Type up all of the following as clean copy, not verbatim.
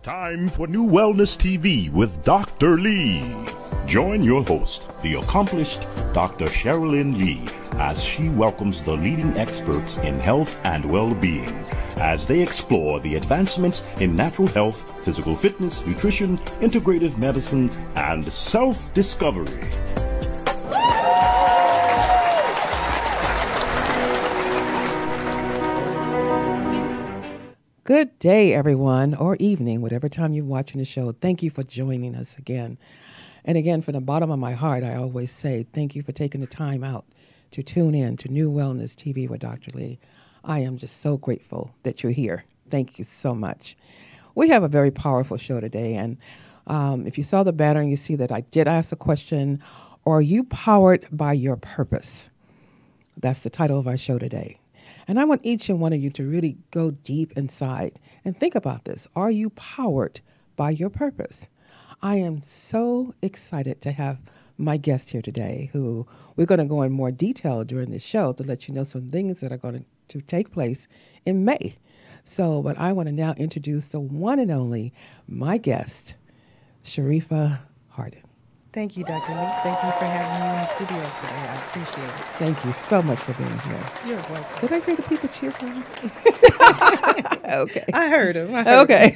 Time for New Wellness TV with Dr. Lee. Join your host, the accomplished Dr. Cherilyn Lee, as she welcomes the leading experts in health and well-being as they explore the advancements in natural health, physical fitness, nutrition, integrative medicine, and self-discovery. Good day, everyone, or evening, whatever time you're watching the show. Thank you for joining us again. And again, from the bottom of my heart, I always say thank you for taking the time out to tune in to New Wellness TV with Dr. Lee. I am just so grateful that you're here. Thank you so much. We have a very powerful show today. And if you saw the banner and you see that I did ask a question, are you powered by your purpose? That's the title of our show today. And I want each and one of you to really go deep inside and think about this. Are you powered by your purpose? I am so excited to have my guest here today, who we're going to go in more detail during the show to let you know some things that are going to take place in May. But I want to now introduce the one and only, my guest, Sharifah Hardie. Thank you, Dr. Lee. Thank you for having me in the studio today. I appreciate it. Thank you so much for being here. You're welcome. Did I hear the people cheer for me? Okay. I heard them. Okay.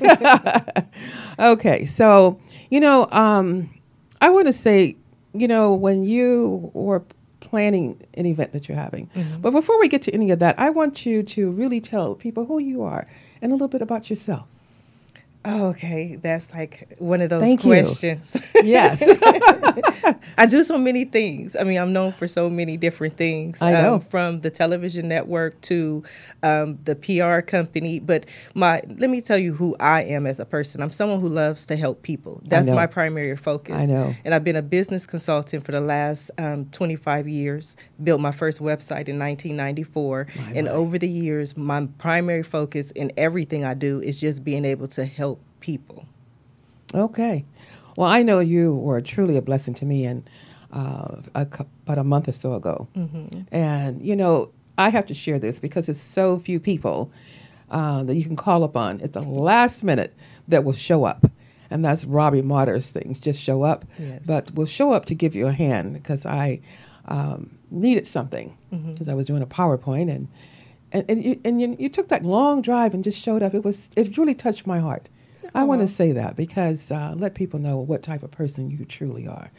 Okay. So, I want to say, when you were planning an event that you're having, but before we get to any of that, I want you to really tell people who you are and a little bit about yourself. Oh, okay. That's like one of those Thank questions. You. Yes. I do so many things. I mean, I'm known for so many different things. I know. From the television network to the PR company. But let me tell you who I am as a person. I'm someone who loves to help people. That's my primary focus. I know. And I've been a business consultant for the last 25 years. Built my first website in 1994. And over the years, my primary focus in everything I do is just being able to help people. Okay. Well, I know you were truly a blessing to me about a month or so ago. And, I have to share this because it's so few people that you can call upon at the last minute that will show up. And that's Robbie Martyr's things, just show up. Yes. But will show up to give you a hand because I needed something because I was doing a PowerPoint. And you took that long drive and just showed up. It really touched my heart. I want to say that because let people know what type of person you truly are.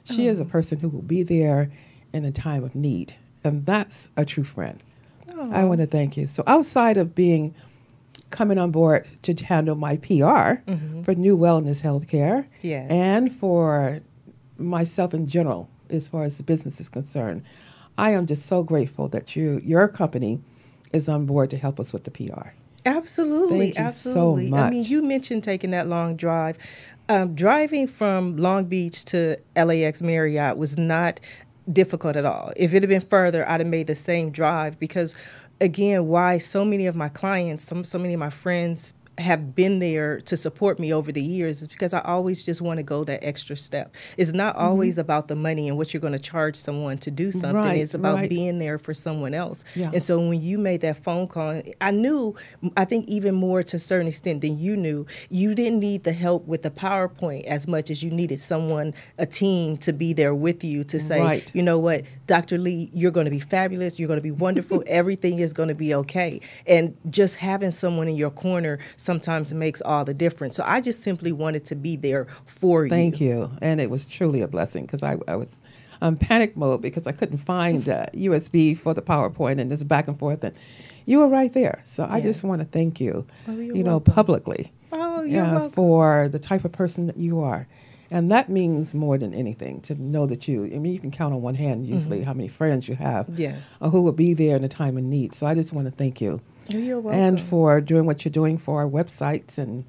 She is a person who will be there in a time of need, and that's a true friend. I want to thank you. So outside of coming on board to handle my PR for New Wellness Healthcare, yes, and for myself in general, as far as the business is concerned, I am just so grateful that your company is on board to help us with the PR. Absolutely, Thank you absolutely. so much. I mean, you mentioned taking that long drive. Driving from Long Beach to LAX Marriott was not difficult at all. If it had been further, I'd have made the same drive because, again, why so many of my clients, so many of my friends have been there to support me over the years is because I always just want to go that extra step. It's not always about the money and what you're going to charge someone to do something. Right, it's about right. being there for someone else. Yeah. And so when you made that phone call, I think even more to a certain extent than you knew, you didn't need the help with the PowerPoint as much as you needed someone, a team to be there with you to say, Right. you know what, Dr. Lee, you're going to be fabulous. You're going to be wonderful. Everything is going to be okay. And just having someone in your corner sometimes makes all the difference. So I just simply wanted to be there for you. Thank you. And it was truly a blessing because I was panic mode because I couldn't find USB for the PowerPoint and just back and forth. And you were right there. So I just want to thank you, welcome. publicly You're welcome. for the type of person that you are. And that means more than anything to know that you can count on one hand usually how many friends you have who will be there in a time of need. So I just want to thank you. You're welcome. And for doing what you're doing for our websites and,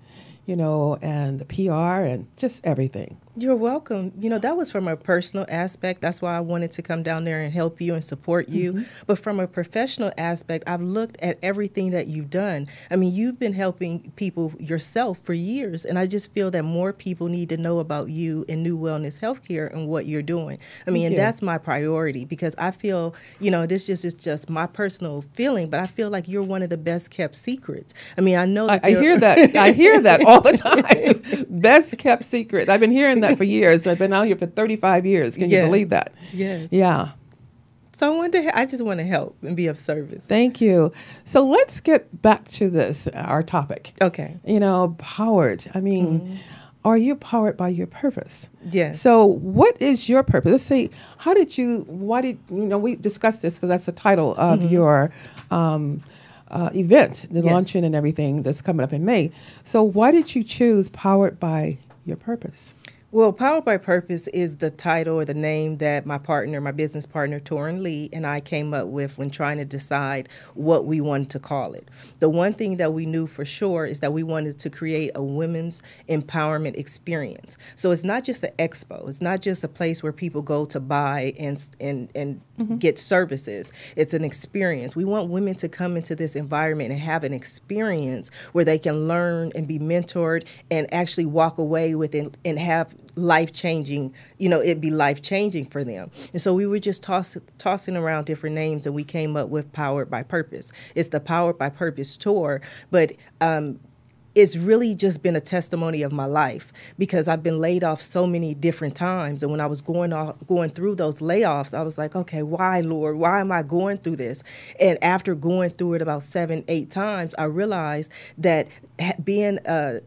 and the PR and just everything. You're welcome. You know, that was from a personal aspect. That's why I wanted to come down there and help you and support you. But from a professional aspect, I've looked at everything that you've done. I mean, you've been helping people yourself for years, and I just feel that more people need to know about you and New Wellness Healthcare and what you're doing. I mean, and that's my priority, because I feel, you know, this just is just my personal feeling, but I feel like you're one of the best kept secrets. I mean, I know that I hear that. I hear that all the time. Best kept secret. I've been hearing that for years. I've been out here for 35 years. Can you believe that? Yes. Yeah. So I just want to help and be of service. Thank you. So let's get back to this, our topic. Okay. You know, powered. I mean, are you powered by your purpose? Yes. So what is your purpose? Let's see, we discussed this because that's the title of your event, the luncheon and everything that's coming up in May. So why did you choose Powered by Your Purpose? Well, Powered by Purpose is the title or the name that my business partner, Torrin Lee, and I came up with when trying to decide what we wanted to call it. The one thing that we knew for sure is that we wanted to create a women's empowerment experience. So it's not just an expo. It's not just a place where people go to buy and get services. It's an experience. We want women to come into this environment and have an experience where they can learn and be mentored and actually walk away with it and have life-changing, it'd be life-changing for them. And so we were just tossing around different names, and we came up with Powered by Purpose. It's the Powered by Purpose tour, but it's really just been a testimony of my life, because I've been laid off so many different times. And when I was going through those layoffs, I was like, okay, why, Lord? Why am I going through this? And after going through it about 7-8 times, I realized that being an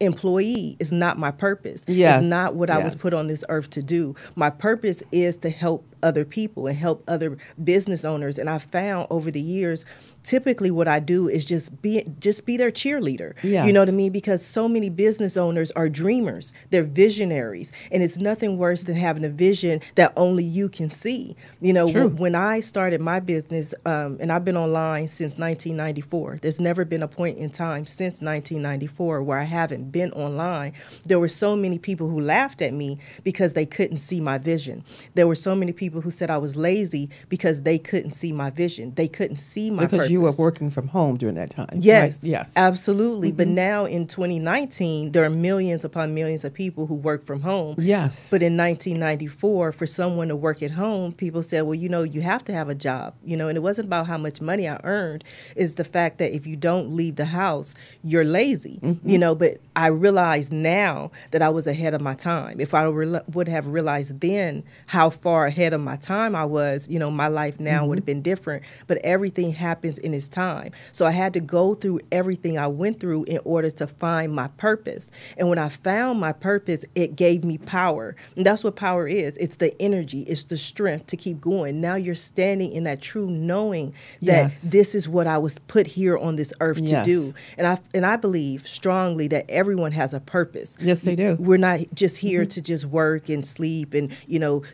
employee is not my purpose. Yes. It's not what I was put on this earth to do. My purpose is to help other people and help other business owners. And I found over the years, typically what I do is just be their cheerleader. Yes. You know what I mean? Because so many business owners are dreamers. They're visionaries. And it's nothing worse than having a vision that only you can see. True. When I started my business, and I've been online since 1994. There's never been a point in time since 1994 where I haven't been online. There were so many people who laughed at me because they couldn't see my vision. There were so many people who said I was lazy because they couldn't see my vision. They couldn't see my purpose. Because you were working from home during that time. Yes, right? Yes, absolutely. But now in 2019, there are millions upon millions of people who work from home. Yes. But in 1994, for someone to work at home, people said, well, you have to have a job. And it wasn't about how much money I earned. It's the fact that if you don't leave the house, you're lazy. But I realize now that I was ahead of my time. If I would have realized then how far ahead of my time I was, my life now would have been different. But everything happens in its time. So I had to go through everything I went through in order to find my purpose. And when I found my purpose, it gave me power. And that's what power is. It's the energy. It's the strength to keep going. Now you're standing in that true knowing that this is what I was put here on this earth to do. And I believe strongly that everyone has a purpose. Yes, they do. We're not just here to just work and sleep and,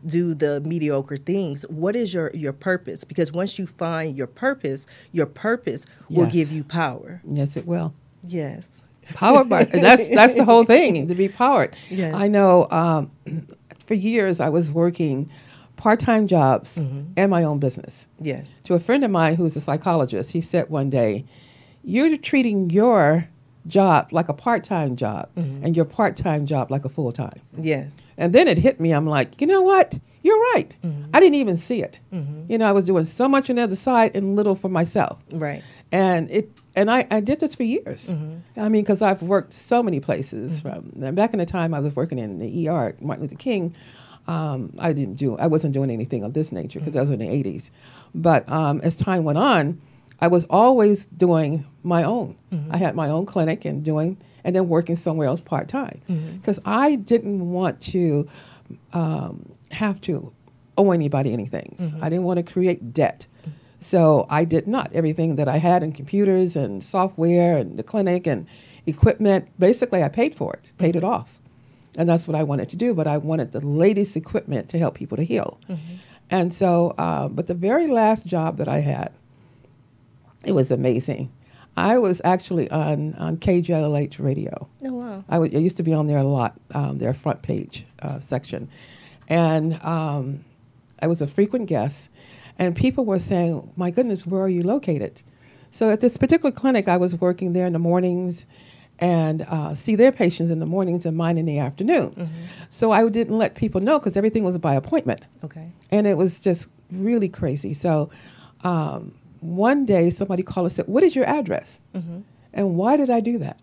do the mediocre things. What is your purpose? Because once you find your purpose will give you power. Yes, it will. Yes. Powered by, and that's the whole thing, to be powered. Yes. I know for years I was working part-time jobs and my own business. Yes. To a friend of mine who's a psychologist, he said one day, you're treating your job like a part-time job and your part-time job like a full-time. Yes. And then it hit me. I'm like, you know what? You're right. I didn't even see it. I was doing so much on the other side and little for myself. Right. And I did this for years. I mean, because I've worked so many places. Back in the time I was working in the ER, Martin Luther King, I wasn't doing anything of this nature because I was in the 80s. But as time went on, I was always doing my own. I had my own clinic and then working somewhere else part-time. Because I didn't want to have to owe anybody anything. I didn't want to create debt. So I did not. Everything that I had in computers and software and the clinic and equipment, basically I paid for it, paid it off. And that's what I wanted to do. But I wanted the latest equipment to help people to heal. And so, but the very last job that I had, it was amazing. I was actually on KJLH radio. Oh, wow. I used to be on there a lot, their front page section. And I was a frequent guest. And people were saying, my goodness, where are you located? So at this particular clinic, I was working there in the mornings and see their patients in the mornings and mine in the afternoon. Mm-hmm. So I didn't let people know because everything was by appointment. Okay. And it was just really crazy. So one day somebody called and said, what is your address? Mm-hmm. And why did I do that?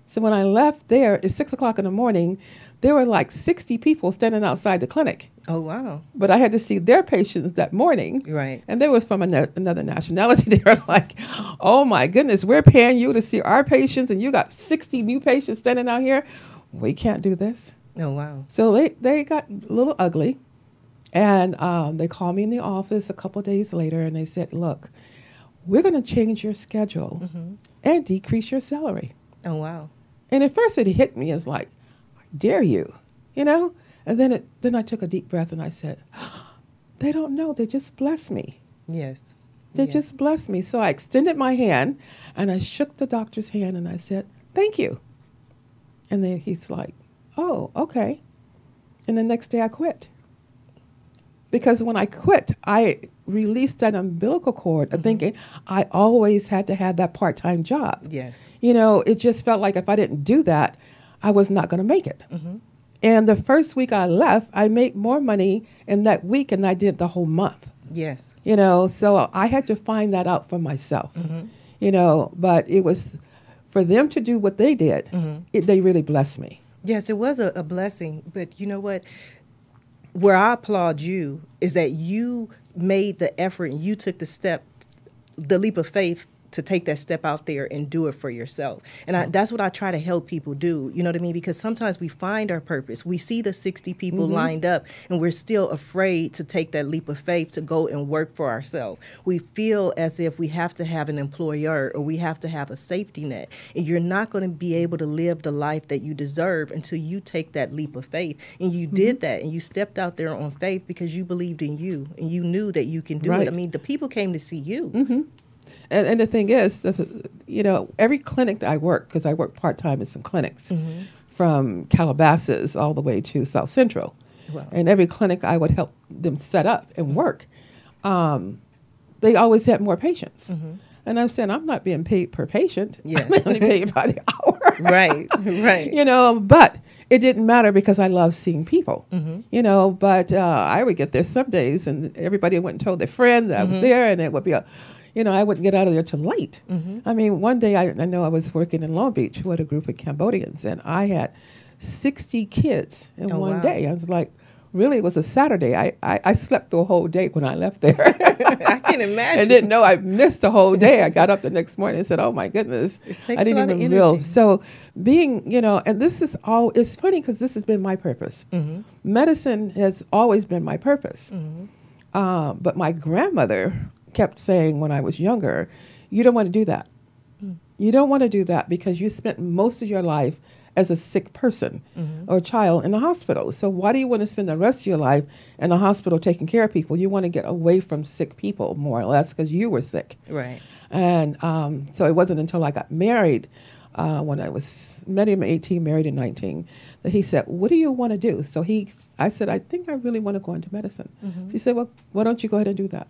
So when I left there, it's 6 o'clock in the morning, there were like 60 people standing outside the clinic. Oh, wow. But I had to see their patients that morning. Right. And they was from another nationality. They were like, oh, my goodness, we're paying you to see our patients, and you got 60 new patients standing out here. We can't do this. Oh, wow. So they got a little ugly. And they called me in the office a couple of days later, and they said, look, we're going to change your schedule and decrease your salary. Oh, wow. And at first it hit me as like, I dare you, you know? And then I took a deep breath and I said, they don't know. They just blessed me. Yes. They just blessed me. So I extended my hand and I shook the doctor's hand and I said, thank you. And then he's like, oh, okay. And the next day I quit. Because when I quit, I released that umbilical cord of thinking I always had to have that part-time job. Yes. You know, it just felt like if I didn't do that, I was not going to make it. Mm-hmm. And the first week I left, I made more money in that week than I did the whole month. Yes. You know, so I had to find that out for myself. You know, but it was for them to do what they did, they really blessed me. Yes, it was a blessing. But you know what? Where I applaud you is that you made the effort and you took the leap of faith to take that step out there and do it for yourself. And that's what I try to help people do. You know what I mean? Because sometimes we find our purpose. We see the 60 people lined up and we're still afraid to take that leap of faith to go and work for ourselves. We feel as if we have to have an employer or we have to have a safety net. And you're not going to be able to live the life that you deserve until you take that leap of faith. And you did that and you stepped out there on faith because you believed in you and you knew that you can do it. I mean, the people came to see you. And the thing is, you know, every clinic that I work, because I work part-time in some clinics, from Calabasas all the way to South Central. Wow. And every clinic I would help them set up and work, they always had more patients. And I'm saying, I'm not being paid per patient. Yes. I'm only paid by the hour. Right. You know, but it didn't matter because I love seeing people, you know, but I would get there some days and everybody went and told their friend that I was there and it would be you know, I wouldn't get out of there till late. I mean, one day I know I was working in Long Beach with a group of Cambodians, and I had 60 kids in one day. I was like, really, it was a Saturday. I slept through a whole day when I left there. I can imagine. And didn't know I missed a whole day. I got up the next morning and said, oh, my goodness. It takes I didn't a lot even of realize. So being, you know, and this is all, it's funny because this has been my purpose. Medicine has always been my purpose. But my grandmother kept saying when I was younger, you don't want to do that. You don't want to do that because you spent most of your life as a sick person or child in the hospital. So why do you want to spend the rest of your life in a hospital taking care of people? You want to get away from sick people more or less because you were sick. Right. And so it wasn't until I got married when I was met him at 18, married at 19, that he said, what do you want to do? So I said, I think I really want to go into medicine. So he said, well, why don't you go ahead and do that?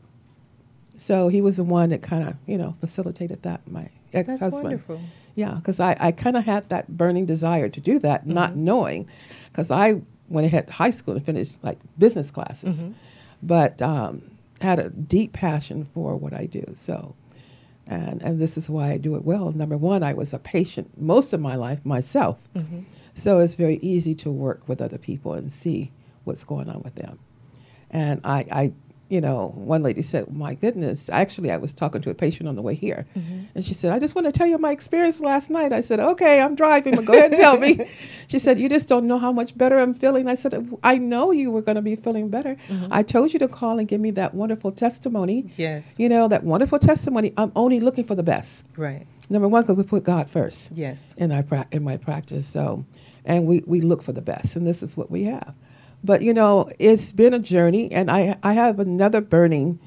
So he was the one that kind of, you know, facilitated that, my ex-husband. That's wonderful. Yeah, because I kind of had that burning desire to do that, not knowing, because I went ahead to high school and finished like business classes, but had a deep passion for what I do. So, and this is why I do it well. Number one, I was a patient most of my life myself. So it's very easy to work with other people and see what's going on with them. And I you know, one lady said, my goodness, actually, I was talking to a patient on the way here. And she said, I just want to tell you my experience last night. I said, okay, I'm driving, but go ahead and tell me. She said, you just don't know how much better I'm feeling. I said, I know you were going to be feeling better. I told you to call and give me that wonderful testimony. Yes. You know, that wonderful testimony. I'm only looking for the best. Right. Number one, because we put God first. Yes. In my practice. So, and we look for the best, and this is what we have. But, you know, it's been a journey, and I have another burning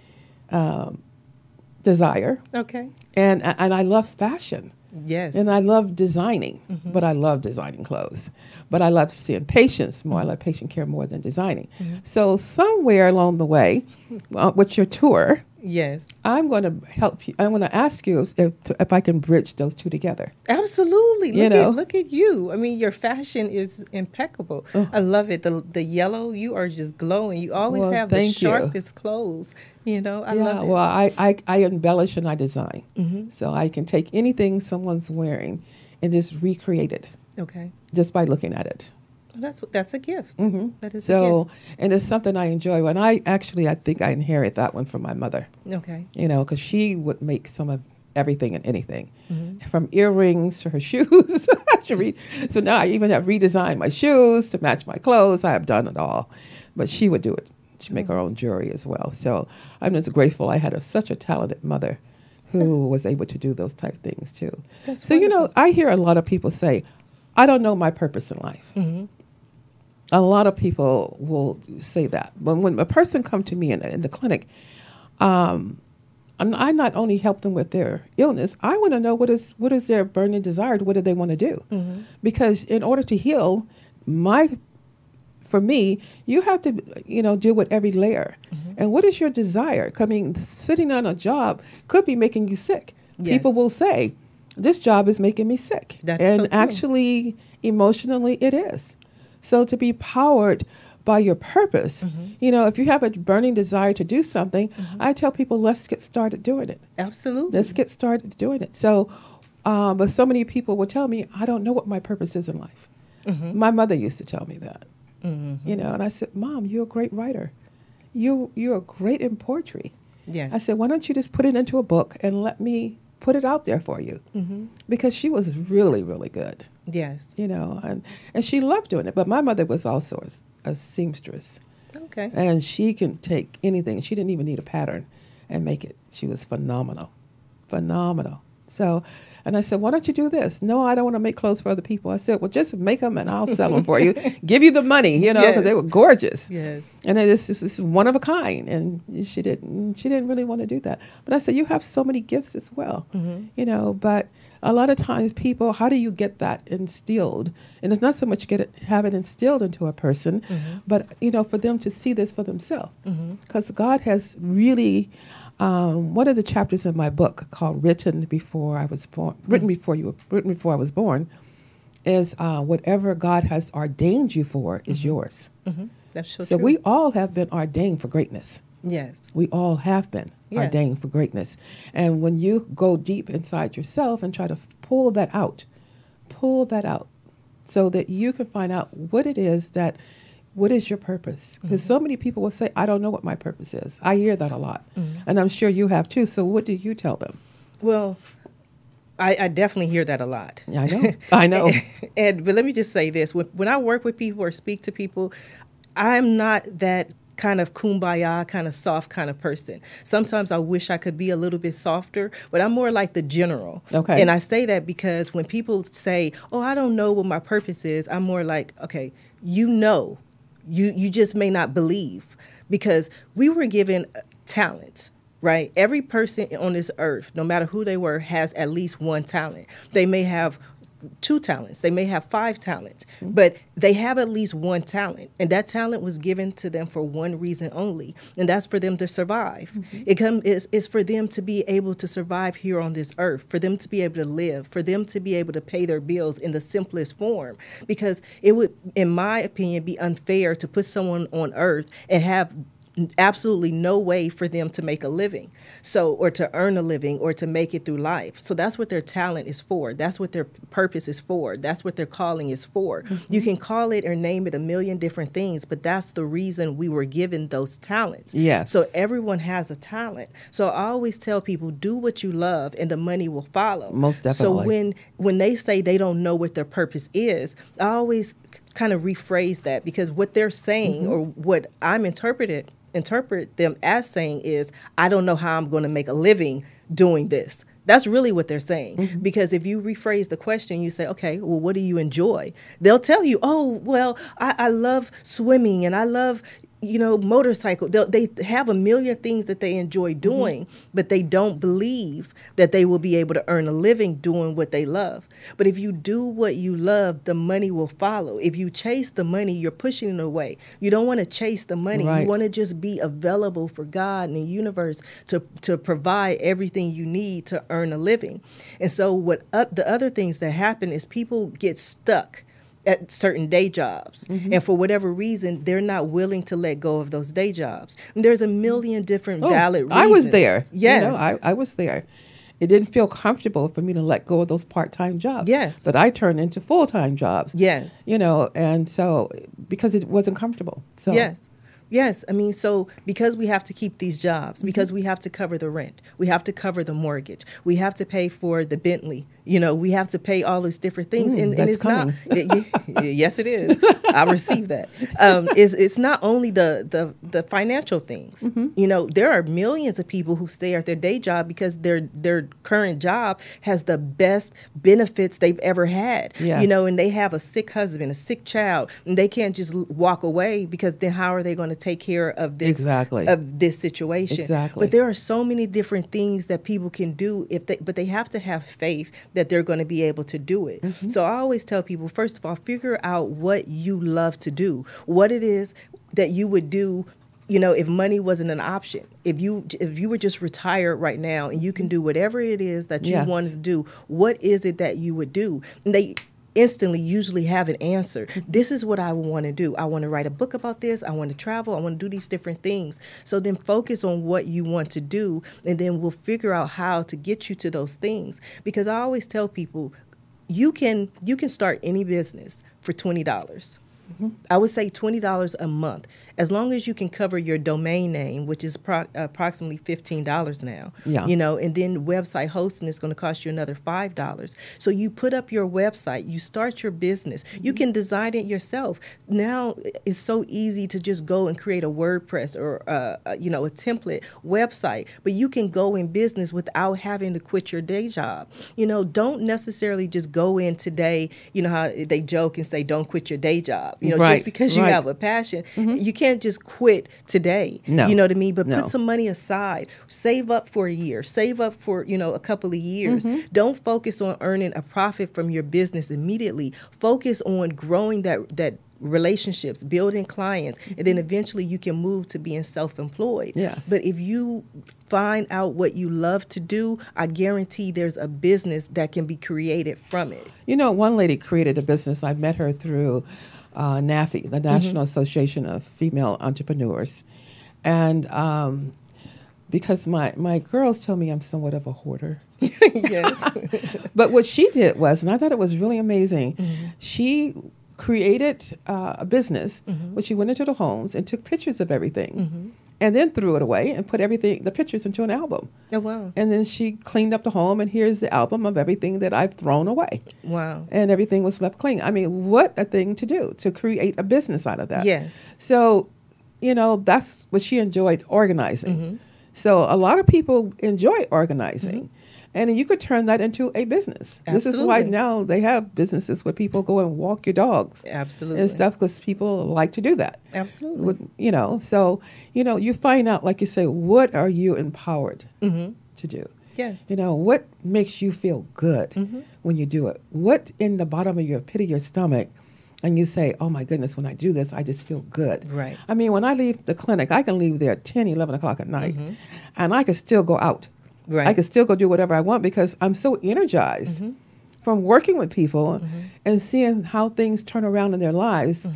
desire. Okay. And I love fashion. Yes. And I love designing, but I love designing clothes. But I love seeing patients more. I love patient care more than designing. So somewhere along the way, with your tour, Yes. I'm going to help you. I'm going to ask you if I can bridge those two together. Absolutely. You know? Look at you. I mean, your fashion is impeccable. I love it. The yellow, you are just glowing. You always Well, have the thank you. sharpest clothes. I love it. Well, I embellish and I design. So I can take anything someone's wearing and just recreate it Okay. just by looking at it. Well, that's a gift. That is a So, and it's something I enjoy. And I think I inherit that one from my mother. gift. Okay. Because she would make some of everything and anything, from earrings to her shoes. So now I even have redesigned my shoes to match my clothes. I have done it all. But she would do it. She'd make her own jewelry as well. So I'm just grateful I had such a talented mother who was able to do those type of things too. That's So, wonderful. I hear a lot of people say, I don't know my purpose in life. A lot of people will say that. But when a person comes to me in the clinic, I not only help them with their illness, I want to know what is their burning desire, what do they want to do? Because in order to heal, for me, you have to, deal with every layer. And what is your desire? Sitting on a job could be making you sick. Yes. People will say, this job is making me sick. That's and so true. actually, emotionally, it is. So to be powered by your purpose, if you have a burning desire to do something, I tell people, let's get started doing it. Absolutely. Let's get started doing it. So, but so many people will tell me, I don't know what my purpose is in life. My mother used to tell me that, and I said, Mom, you're a great writer. You're great in poetry. Yeah. I said, why don't you just put it into a book and let me put it out there for you? Because she was really, really good. Yes. And she loved doing it. But my mother was also a seamstress. Okay. And she can take anything. She didn't even need a pattern and make it. She was phenomenal. Phenomenal. So, and I said, why don't you do this? No, I don't want to make clothes for other people. I said, well, just make them and I'll sell them for you. Give you the money, because they were gorgeous. Yes. And this is one of a kind. And she didn't really want to do that. But I said, you have so many gifts as well, but a lot of times people, how do you get that instilled? And it's not so much have it instilled into a person, but, for them to see this for themselves. Because God has really, one of the chapters in my book called Written Before I Was Born, written before I was born, is whatever God has ordained you for is yours. That's so So true. we all have been ordained for greatness. Yes. We all have been ordained for greatness. And when you go deep inside yourself and try to pull that out so that you can find out what is your purpose? Because so many people will say, I don't know what my purpose is. I hear that a lot. And I'm sure you have too. So what do you tell them? Well, I definitely hear that a lot. I know. I know. But let me just say this. When I work with people or speak to people, I'm not that kind of kumbaya, kind of soft kind of person. Sometimes I wish I could be a little bit softer, but I'm more like the general. Okay. And I say that because when people say, oh, I don't know what my purpose is, I'm more like, okay, you just may not believe, because we were given talents. Right? Every person on this earth, no matter who they were, has at least one talent. They may have 2 talents. They may have 5 talents, but they have at least one talent. And that talent was given to them for one reason only, and that's for them to survive. It's for them to be able to survive here on this earth, for them to be able to live, for them to be able to pay their bills in the simplest form. Because it would, in my opinion, be unfair to put someone on earth and have absolutely no way for them to make a living, or to earn a living, or to make it through life. So that's what their talent is for. That's what their purpose is for. That's what their calling is for. You can call it or name it a million different things, but that's the reason we were given those talents. Yes. So everyone has a talent. So I always tell people, do what you love and the money will follow. Most definitely. So when they say they don't know what their purpose is, I always kind of rephrase that, because what they're saying, or what I'm interpret them as saying, is, I don't know how I'm going to make a living doing this. That's really what they're saying. Because if you rephrase the question, you say, okay, well, what do you enjoy? They'll tell you, oh, well, I love swimming, and I love, motorcycle. They have a million things that they enjoy doing, but they don't believe that they will be able to earn a living doing what they love. But if you do what you love, the money will follow. If you chase the money, you're pushing it away. You don't want to chase the money. Right. You want to just be available for God and the universe to provide everything you need to earn a living. And so the other things that happen is people get stuck at certain day jobs. And for whatever reason, they're not willing to let go of those day jobs. And there's a million different valid reasons. I was there. Yes. I was there. It didn't feel comfortable for me to let go of those part-time jobs. Yes. But I turned into full-time jobs. Yes. And so because it wasn't comfortable. So Yes. I mean, so because we have to keep these jobs, because we have to cover the rent, we have to cover the mortgage, we have to pay for the Bentley, we have to pay all these different things. And it's coming. not, yes, it is. I received that. It's not only the financial things. There are millions of people who stay at their day job because their current job has the best benefits they've ever had. Yes. And they have a sick husband, a sick child, and they can't just walk away because then how are they going to take care of this situation? Exactly. But there are so many different things that people can do but they have to have faith that they're going to be able to do it. So I always tell people, first of all, figure out what you love to do, what it is that you would do. If money wasn't an option, if you were just retired right now and you can do whatever it is that you wanted to do, what is it that you would do? And they instantly usually have an answer. This is what I want to do. I want to write a book about this. I want to travel. I want to do these different things. So then focus on what you want to do, and then we'll figure out how to get you to those things. Because I always tell people, you can start any business for $20. I would say $20 a month, as long as you can cover your domain name, which is approximately $15 now. Yeah. And then website hosting is going to cost you another $5. So you put up your website, you start your business, you can design it yourself. Now it's so easy to just go and create a WordPress or a template website, but you can go in business without having to quit your day job. Don't necessarily just go in today. How they joke and say, don't quit your day job. Just because you have a passion, you can't just quit today. No. You know what I mean? But No. put some money aside, save up for a year, save up for, a couple of years. Don't focus on earning a profit from your business immediately. Focus on growing that relationships, building clients, and then eventually you can move to being self-employed. Yes. But if you find out what you love to do, I guarantee there's a business that can be created from it. One lady created a business. I met her through NAFE, the National Association of Female Entrepreneurs. And because my girls tell me I'm somewhat of a hoarder. Yes. But what she did was, and I thought it was really amazing, she created a business where she went into the homes and took pictures of everything. And then threw it away and put the pictures into an album. Oh, wow. And then she cleaned up the home, and here's the album of everything that I've thrown away. Wow. And everything was left clean. I mean, what a thing to do, to create a business out of that. Yes. So, that's what she enjoyed, organizing. So a lot of people enjoy organizing. And you could turn that into a business. Absolutely. This is why now they have businesses where people go and walk your dogs. Absolutely. And stuff, because people like to do that. Absolutely. So, you find out, like you say, what are you empowered to do? Yes. What makes you feel good when you do it? What in the bottom of your pit of your stomach, and you say, oh my goodness, when I do this, I just feel good. Right. I mean, when I leave the clinic, I can leave there at 10, 11 o'clock at night, and I can still go out. Right. I can still go do whatever I want because I'm so energized from working with people and seeing how things turn around in their lives.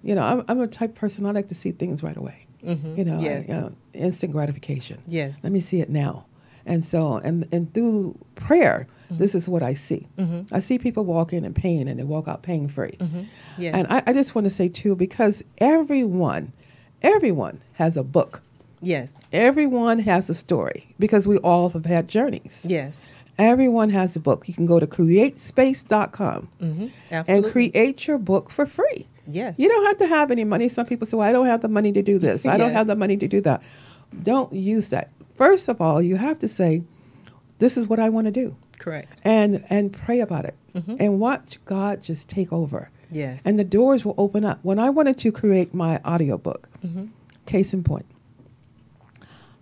I'm a type of person, I like to see things right away. Yes. Instant gratification. Yes. Let me see it now. And so, and through prayer, this is what I see. I see people walk in pain and they walk out pain-free. Yes. And I just want to say, too, because everyone has a book. Yes. Everyone has a story because we all have had journeys. Yes. Everyone has a book. You can go to createspace.com and create your book for free. Yes. You don't have to have any money. Some people say, well, I don't have the money to do this. I don't have the money to do that. Don't use that. First of all, you have to say, this is what I want to do. Correct. And pray about it and watch God just take over. Yes. And the doors will open up. When I wanted to create my audiobook, case in point,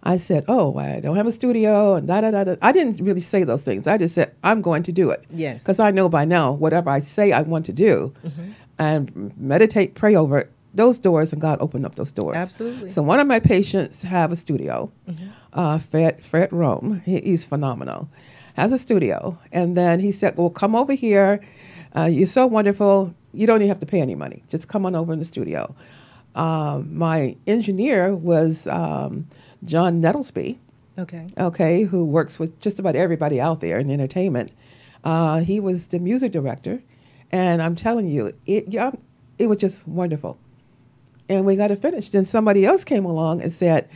I said, oh, I don't have a studio and da-da-da-da. I didn't really say those things. I just said, I'm going to do it. Yes. Because I know by now, whatever I say I want to do and meditate, pray over it, those doors, and God opened up those doors. Absolutely. So one of my patients have a studio, Fred Rome. He's phenomenal. Has a studio. And then he said, well, come over here. You're so wonderful. You don't even have to pay any money. Just come on over in the studio. My engineer was John Nettlesby, who works with just about everybody out there in entertainment. He was the music director, and I'm telling you, it was just wonderful. And we got it finished. Then somebody else came along and said,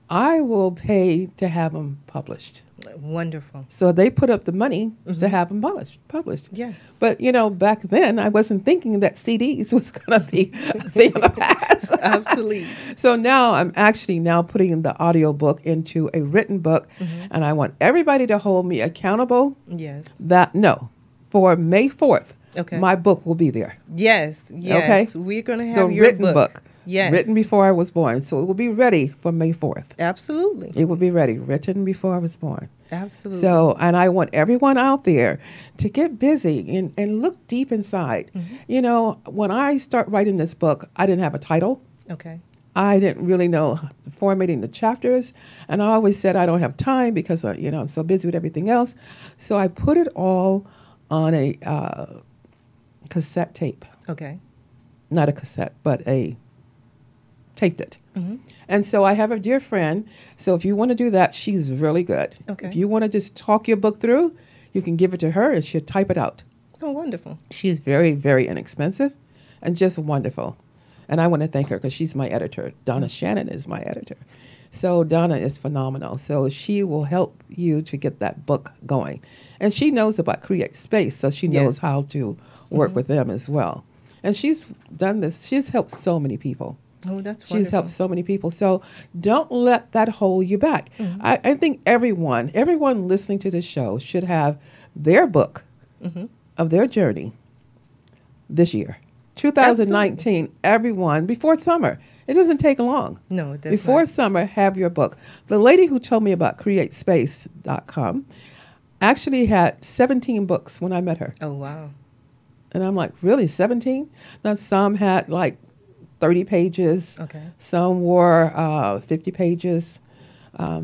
I will pay to have them published. Wonderful. So they put up the money to have them published. Yes. But, back then I wasn't thinking that CDs was going to be a thing of the past. Absolutely. So now I'm actually putting the audiobook into a written book, and I want everybody to hold me accountable. Yes. For May 4th, okay, my book will be there. Yes. Okay? We're going to have the your written book. Yes. Written before I was born. So it will be ready for May 4th. Absolutely. It will be ready, written before I was born. Absolutely. So, and I want everyone out there to get busy and look deep inside. When I start writing this book, I didn't have a title. Okay. I didn't really know formatting the chapters. And I always said I don't have time because, I'm so busy with everything else. So I put it all on a cassette tape. Okay. Not a cassette, but taped it. And so I have a dear friend. So if you want to do that, she's really good. Okay. If you want to just talk your book through, you can give it to her and she'll type it out. Oh, wonderful. She's very, very inexpensive and just wonderful. And I want to thank her because she's my editor. Donna Shannon is my editor. So Donna is phenomenal. So she will help you to get that book going. And she knows about Create Space, so she knows how to work with them as well. And she's done this. She's helped so many people. Oh, that's wonderful. She's helped so many people. So don't let that hold you back. I think everyone listening to this show should have their book of their journey this year. 2019, absolutely. Everyone, before summer. It doesn't take long. No, it does Before not. summer, have your book. The lady who told me about createspace.com actually had 17 books when I met her. Oh, wow. And I'm like, really, 17? Now, some had like 30 pages. Okay. Some were 50 pages.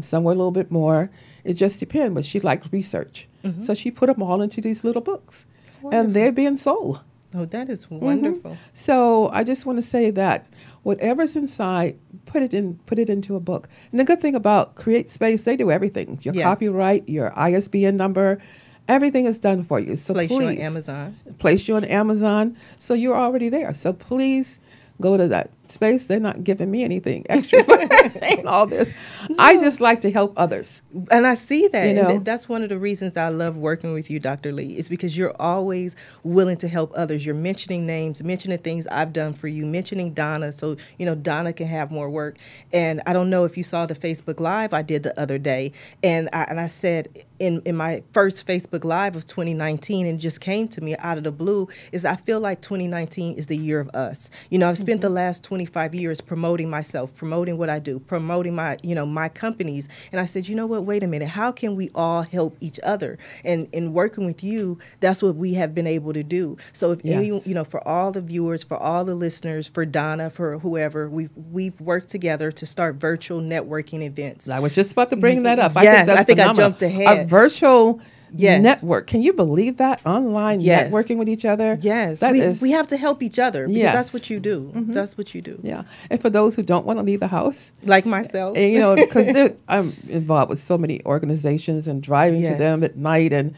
Some were a little bit more. It just depends, but she liked research. So she put them all into these little books. Wonderful. And they're being sold. Oh, that is wonderful. So I just want to say that whatever's inside, put it into a book. And the good thing about Create Space, they do everything. Your copyright, your ISBN number, everything is done for you. So place please, you on Amazon. Place you on Amazon. So you're already there. So please go to that space. They're not giving me anything extra for saying all this. No. I just like to help others. And I see that. And that's one of the reasons that I love working with you, Dr. Lee, is because you're always willing to help others. You're mentioning names, mentioning things I've done for you, mentioning Donna so, Donna can have more work. And I don't know if you saw the Facebook Live I did the other day. And I said in my first Facebook Live of 2019, and it just came to me out of the blue, is I feel like 2019 is the year of us. I've spent the last 25 years promoting myself, promoting what I do, promoting my, my companies. And I said, you know what, wait a minute, how can we all help each other? And in working with you, that's what we have been able to do. So if any, for all the viewers, for all the listeners, for Donna, for whoever, we've worked together to start virtual networking events. I was just about to bring that up. Yes, I think I jumped ahead. A virtual network. Can you believe that? Online networking with each other? Yes. We have to help each other because that's what you do. That's what you do. Yeah. And for those who don't want to leave the house. Like myself. And, because I'm involved with so many organizations and driving to them at night and,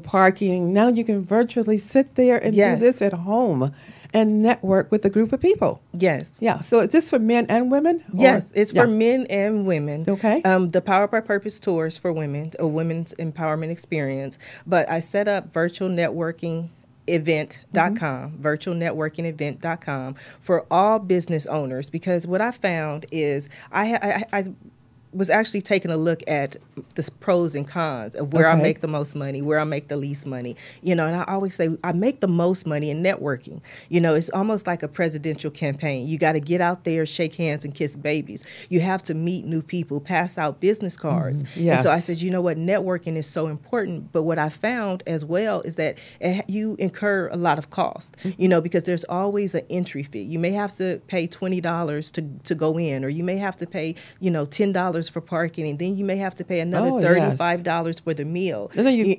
parking. Now you can virtually sit there and do this at home and network with a group of people. Yes. Yeah. So is this for men and women? Yes, it's for men and women. Okay. The Power by Purpose tour is for women, a women's empowerment experience. But I set up virtual networking event.com, virtualnetworkingevent.com for all business owners, because what I found is I was actually taking a look at the pros and cons of where I make the most money, where I make the least money. And I always say I make the most money in networking. It's almost like a presidential campaign. You got to get out there, shake hands, and kiss babies. You have to meet new people, pass out business cards. Yes. And so I said, you know what, networking is so important. But what I found as well is that you incur a lot of cost, because there's always an entry fee. You may have to pay $20 to go in, or you may have to pay, $10 for parking, and then you may have to pay another $35 for the meal. And then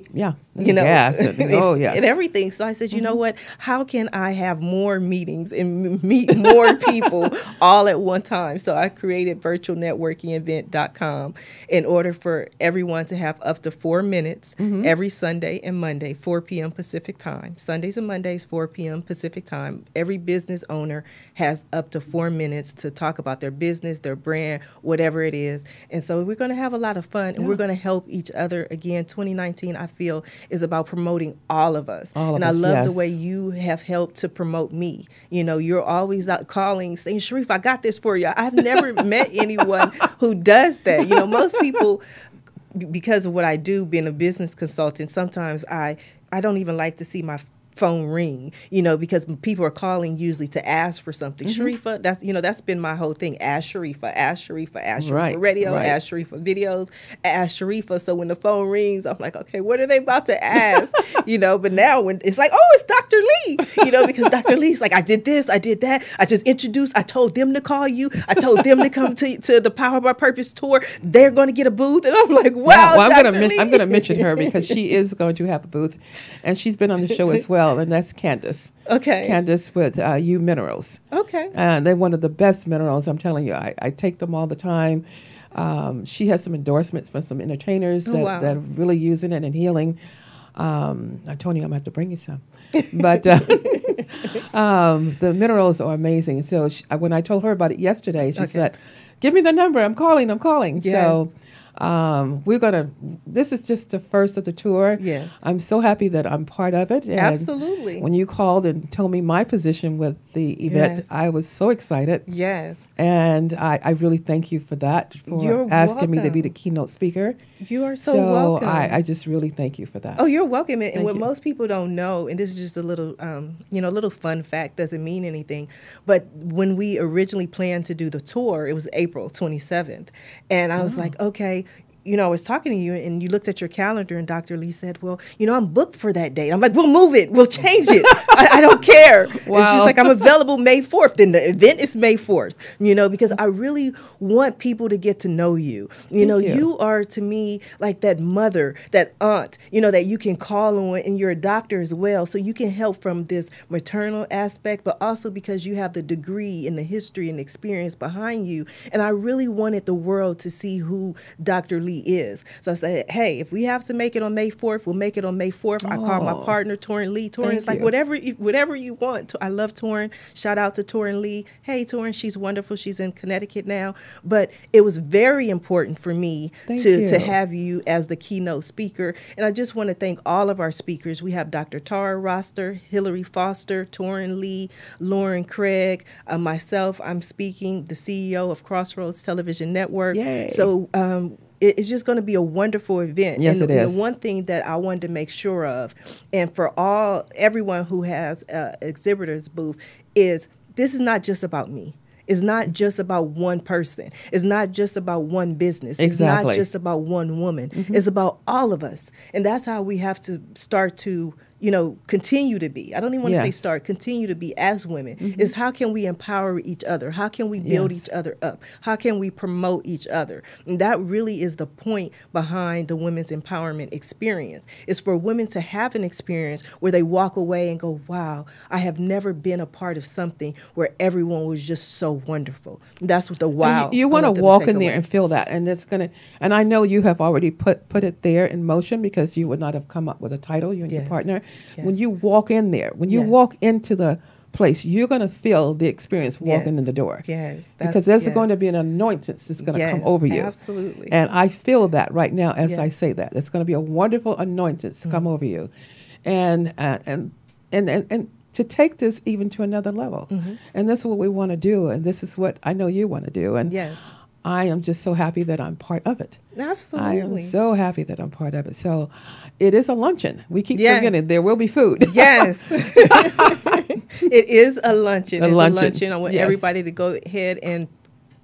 gas and everything. So I said, you know what? How can I have more meetings and meet more people all at one time? So I created virtualnetworkingevent.com in order for everyone to have up to 4 minutes every Sunday and Monday, 4 p.m. Pacific time. Sundays and Mondays, 4 p.m. Pacific time. Every business owner has up to 4 minutes to talk about their business, their brand, whatever it is. And so we're going to have a lot of fun, and we're going to help each other. Again, 2019, I feel, is about promoting all of us. I love the way you have helped to promote me. You're always out calling, saying, Sharifah, I got this for you. I've never met anyone who does that. Most people, because of what I do, being a business consultant, sometimes I don't even like to see my phone ring, because people are calling usually to ask for something. Sharifah, that's been my whole thing. Ask Sharifah, ask Sharifah, ask Sharifah radio, ask Sharifah videos, ask Sharifah. So when the phone rings, I'm like, okay, what are they about to ask? But now when it's like, oh, it's Dr. Lee, because Dr. Lee's like, I did this, I did that. I just introduced, I told them to call you. I told them to come to the Power by Purpose tour. They're going to get a booth. And I'm like, wow, I'm going to mention her because she is going to have a booth, and she's been on the show as well. And that's Candace. Okay. Candace with U Minerals. Okay. And they're one of the best minerals. I'm telling you, I take them all the time. She has some endorsements from some entertainers that are really using it and healing. I told you I'm going to have to bring you some. But the minerals are amazing. So when I told her about it yesterday, she said, give me the number. I'm calling. Yes. So this is just the first of the tour. Yes. I'm so happy that I'm part of it. And absolutely. When you called and told me my position with the event, I was so excited. Yes. And I really thank you for that, for asking me to be the keynote speaker. You are so welcome. I just really thank you for that. Oh, you're welcome. And what most people don't know, and this is just a little, little fun fact, doesn't mean anything, but when we originally planned to do the tour, it was April 27th. And I was like, okay, I was talking to you and you looked at your calendar and Dr. Lee said, well, I'm booked for that date. I'm like, we'll move it. We'll change it. I don't care. Wow. And she's like, I'm available May 4th. Then the event is May 4th, because I really want people to get to know you. You are to me like that mother, that aunt, that you can call on, and you're a doctor as well. So you can help from this maternal aspect, but also because you have the degree and the history and experience behind you. And I really wanted the world to see who Dr. Lee is. So I said, hey, if we have to make it on May 4th, we'll make it on May 4th. I called my partner, Torin Lee. Torin is like, whatever you want. I love Torin. Shout out to Torin Lee. Hey, Torin, she's wonderful. She's in Connecticut now. But it was very important for me to have you as the keynote speaker. And I just want to thank all of our speakers. We have Dr. Tara Roster, Hillary Foster, Torin Lee, Lauren Craig, myself. I'm speaking, the CEO of Crossroads Television Network. Yay. So it's just going to be a wonderful event. Yes, it is. The one thing that I wanted to make sure of, and for everyone who has exhibitors booth, is this is not just about me. It's not just about one person. It's not just about one business. Exactly. It's not just about one woman. It's about all of us. And that's how we have to start to continue to be. I don't even want to say start, continue to be as women, is how can we empower each other? How can we build each other up? How can we promote each other? And that really is the point behind the Women's Empowerment Experience, is for women to have an experience where they walk away and go, wow, I have never been a part of something where everyone was just so wonderful. That's what the wow. You want to walk in there and feel that. And it's going to, and I know you have already put it there in motion, because you would not have come up with a title, you and your partner. Yes. When you walk in there, when you walk into the place, you're going to feel the experience walking in the door. Yes. Because there's going to be an anointing that's going to come over you. Absolutely. And I feel that right now as I say that. It's going to be a wonderful anointing to come over you. And to take this even to another level. And this is what we want to do. And this is what I know you want to do. And I am just so happy that I'm part of it. Absolutely. I am so happy that I'm part of it. So it is a luncheon. We keep Yes. forgetting there will be food. Yes. It is a luncheon. A It's luncheon. a luncheon. I want Yes. everybody to go ahead and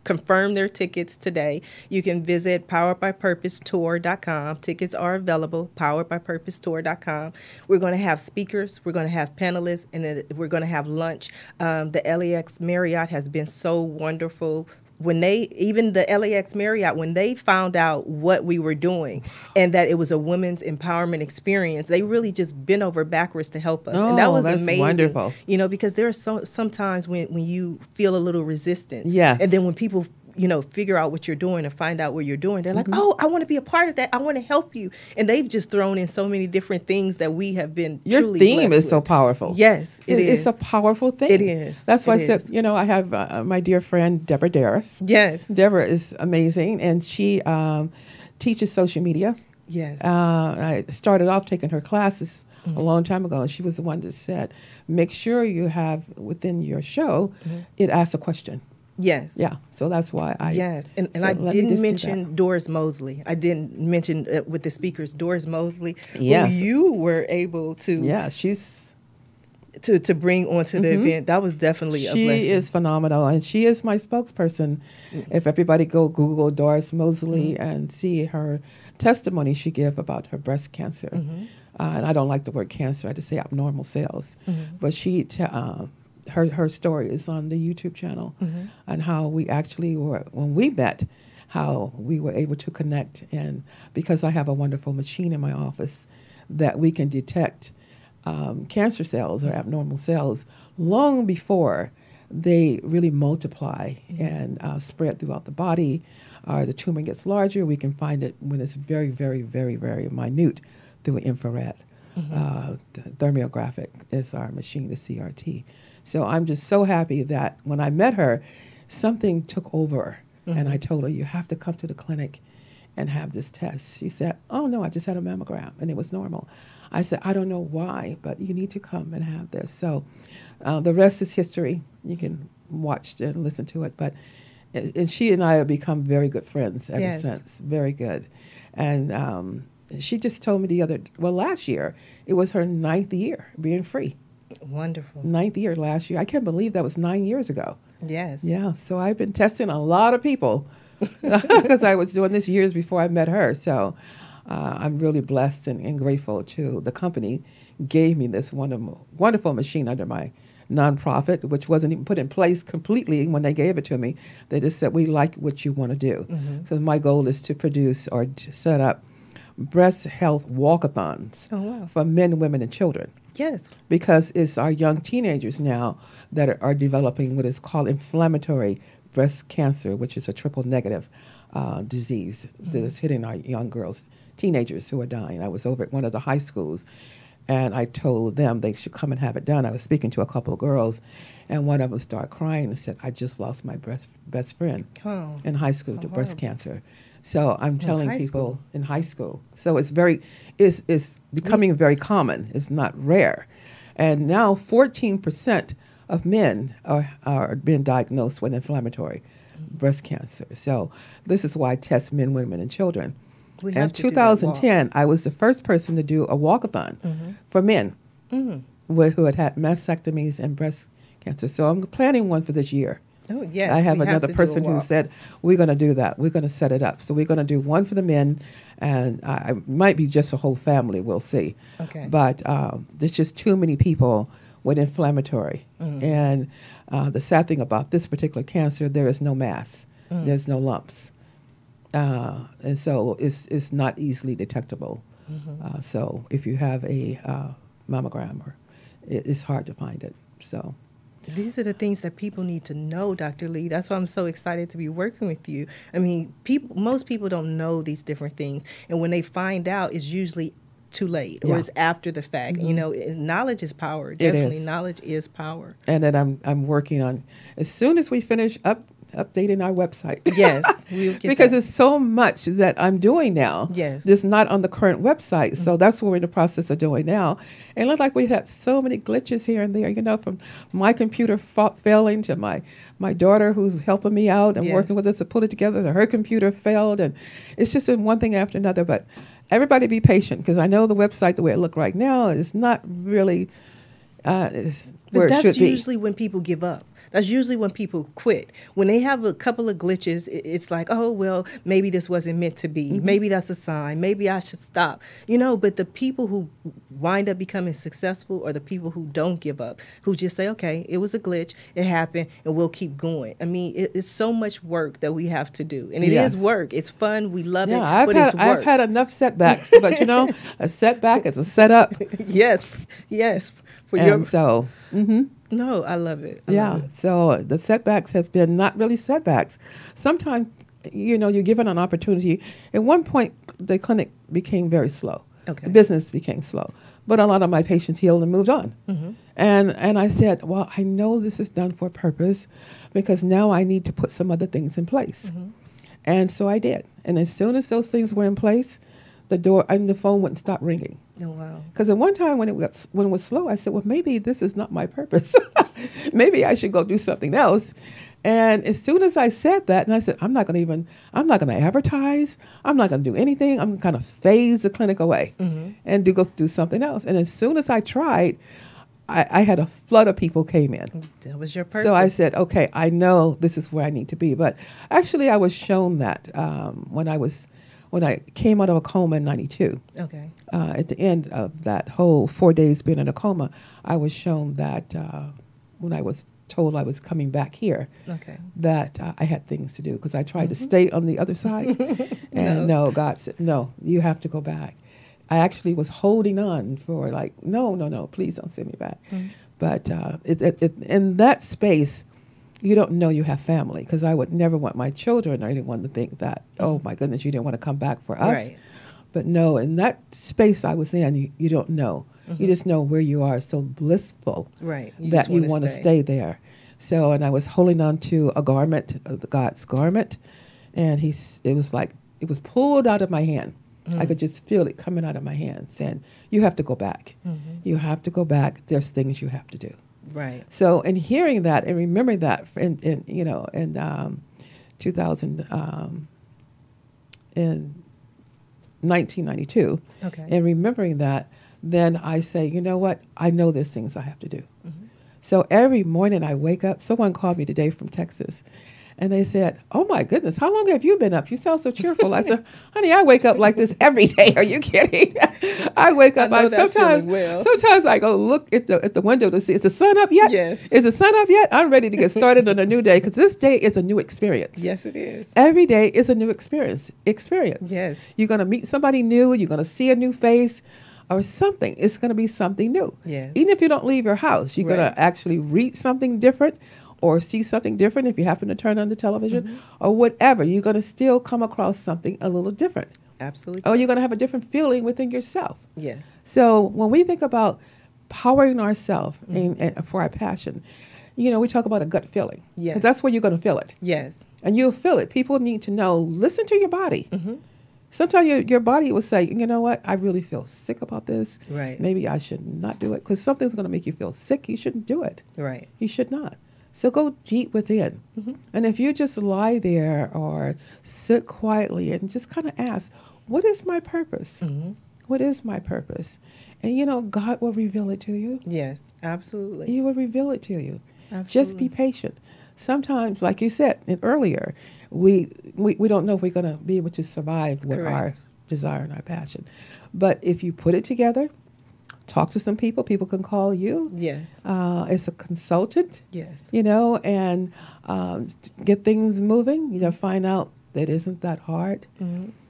confirm their tickets today. You can visit poweredbypurposetour.com. Tickets are available, poweredbypurposetour.com. We're going to have speakers, we're going to have panelists, and then we're going to have lunch. The LAX Marriott has been so wonderful. Even the LAX Marriott, when they found out what we were doing and that it was a women's empowerment experience, they really just bent over backwards to help us. And that Oh, was that's amazing. wonderful. You know, because there are sometimes when you feel a little resistance. Yes. And then when people, figure out what you're doing and find out what you're doing, they're like, oh, I want to be a part of that. I want to help you. And they've just thrown in so many different things that we have been Your truly theme blessed is so with. powerful. Yes, it is. It's a powerful thing. It is. That's why It I said, is. I have my dear friend, Deborah Darris. Yes. Deborah is amazing, and she teaches social media. Yes. I started off taking her classes a long time ago, and she was the one that said, make sure you have within your show, it asks a question. Yes. Yeah, so that's why I... Yes, and so I let me didn't just do mention that. Doris Mosley. I didn't mention with the speakers, Doris Mosley, Yes. who you were able to Yeah, she's... to bring onto the event. That was definitely a blessing. She is phenomenal, and she is my spokesperson. If everybody go Google Doris Mosley and see her testimony she gave about her breast cancer. And I don't like the word cancer, I just say abnormal cells. But she... her story is on the YouTube channel, and how we actually were, when we met, how we were able to connect. And because I have a wonderful machine in my office that we can detect cancer cells or abnormal cells long before they really multiply and spread throughout the body. The tumor gets larger. We can find it when it's very, very, very, very minute through infrared. The thermographic is our machine, the CRT. So I'm just so happy that when I met her, something took over. And I told her, you have to come to the clinic and have this test. She said, oh, no, I just had a mammogram, and it was normal. I said, I don't know why, but you need to come and have this. So the rest is history. You can watch and listen to it. But and she and I have become very good friends ever since. Very good. And she just told me last year, it was her 9th year being free. Wonderful. 9th year last year. I can't believe that was 9 years ago. Yes. Yeah, so I've been testing a lot of people because I was doing this years before I met her. So I'm really blessed and grateful to the company gave me this wonderful machine under my nonprofit, which wasn't even put in place completely when they gave it to me. They just said, we like what you want to do. So my goal is to produce or to set up breast health walkathons for men, women, and children. Yes. Because it's our young teenagers now that are developing what is called inflammatory breast cancer, which is a triple negative disease that is hitting our young girls, teenagers who are dying. I was over at one of the high schools, and I told them they should come and have it done. I was speaking to a couple of girls, and one of them started crying and said, I just lost my best friend in high school to breast cancer. So I'm telling people in high school. So it's becoming very common. It's not rare. And now 14% of men are being diagnosed with inflammatory breast cancer. So this is why I test men, women, and children. In 2010, I was the first person to do a walkathon for men who had had mastectomies and breast cancer. So I'm planning one for this year. Oh, yes. I have another person who said, we're going to do that. We're going to set it up. So we're going to do one for the men, and it might be just a whole family. We'll see. Okay. But there's just too many people with inflammatory. And the sad thing about this particular cancer, there is no mass. There's no lumps. And so it's not easily detectable. So if you have a mammogram, it's hard to find it. So these are the things that people need to know, Dr. Lee. That's why I'm so excited to be working with you. I mean, most people don't know these different things. And when they find out, it's usually too late or it's after the fact. You know, knowledge is power. Definitely, knowledge is power. And then I'm working on, as soon as we finish up updating our website. Yes, we'll get because that. it's so much that I'm doing now. Yes. Just not on the current website. So that's what we're in the process of doing now. And it looked like we had so many glitches here and there, you know, from my computer failing to my daughter who's helping me out and Yes. working with us to put it together. To her computer failed. And it's just in one thing after another. But everybody be patient, because I know the website, the way it look right now, is not really where But it that's should be. usually when people give up. That's usually when people quit. When they have a couple of glitches, it's like, oh, well, maybe this wasn't meant to be. Mm-hmm. Maybe that's a sign. Maybe I should stop. You know, but the people who wind up becoming successful are the people who don't give up, who just say, okay, it was a glitch, it happened, and we'll keep going. I mean, it's so much work that we have to do. And it Yes. is work. It's fun. We love it, Yeah, but it's work. I've had enough setbacks, but you know, a setback is a setup. Yes, yes. For And so, No, I love it. I yeah, love it. so the setbacks have been not really setbacks. Sometimes, you know, you're given an opportunity. At one point, the clinic became very slow. Okay. The business became slow. But a lot of my patients healed and moved on. And I said, well, I know this is done for a purpose, because now I need to put some other things in place. And so I did. And as soon as those things were in place, the phone wouldn't stop ringing. Oh, wow. Because at one time when it was slow, I said, well, maybe this is not my purpose. Maybe I should go do something else. And as soon as I said that, and I said, I'm not going to advertise. I'm not going to do anything. I'm going to kind of phase the clinic away and go do something else. And as soon as I tried, I had a flood of people came in. That was your purpose. So I said, okay, I know this is where I need to be. But actually, I was shown that when I came out of a coma in 92. Okay. At the end of that whole 4 days being in a coma, I was shown that when I was told I was coming back here, Okay. that I had things to do, because I tried to stay on the other side. And no, God said, no, you have to go back. I actually was holding on for like, no, please don't send me back. But in that space, you don't know you have family, because I would never want my children or anyone to think that, oh my goodness, you didn't want to come back for us. Right. But no, in that space I was in, you don't know. You just know where you are, so blissful Right. that you want to stay there. So, and I was holding on to a garment, God's garment, and it was pulled out of my hand. I could just feel it coming out of my hand, saying, you have to go back. You have to go back. There's things you have to do. Right. So, in hearing that and remembering that, in 2000, in 1992, Okay. and remembering that, then I say, you know what? I know there's things I have to do. So every morning I wake up. Someone called me today from Texas, and they said, oh my goodness, how long have you been up? You sound so cheerful. I said, honey, I wake up like this every day. Are you kidding? I wake up. I know that feeling well. Sometimes I go look at the window to see, is the sun up yet? Yes. Is the sun up yet? I'm ready to get started on a new day, because this day is a new experience. Yes, it is. Every day is a new experience. Yes. You're going to meet somebody new. You're going to see a new face or something. It's going to be something new. Yes. Even if you don't leave your house, you're going Right. to actually read something different or see something different if you happen to turn on the television or whatever. You're going to still come across something a little different. Absolutely. Or you're going to have a different feeling within yourself. Yes. So when we think about powering ourselves and for our passion, we talk about a gut feeling. Yes. Because that's where you're going to feel it. Yes. And you'll feel it. People need to know, listen to your body. Sometimes your body will say, you know what, I really feel sick about this. Right. Maybe I should not do it, because something's going to make you feel sick. You shouldn't do it. Right. You should not. So go deep within. And if you just lie there or sit quietly and just kind of ask, what is my purpose? What is my purpose? And, God will reveal it to you. Yes. Absolutely. He will reveal it to you. Absolutely. Just be patient. Sometimes, like you said earlier, we don't know if we're going to be able to survive with our Correct. desire and our passion. But if you put it together, talk to some people. People can call you. Yes. As a consultant. Yes. And get things moving. Find out that isn't that hard.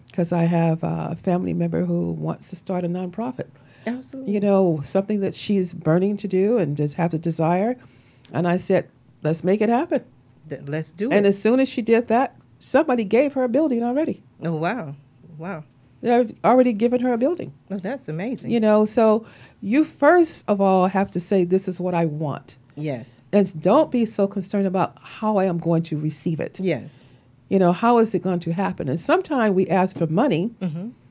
Because I have a family member who wants to start a nonprofit. Absolutely. Something that she's burning to do and just have the desire. And I said, let's make it happen. Let's do it. And as soon as she did that, somebody gave her a building already. Oh, wow. Wow. They've already given her a building. Oh, that's amazing. So you first of all have to say, this is what I want. Yes. And don't be so concerned about how I am going to receive it. Yes. You know, how is it going to happen? And sometimes we ask for money.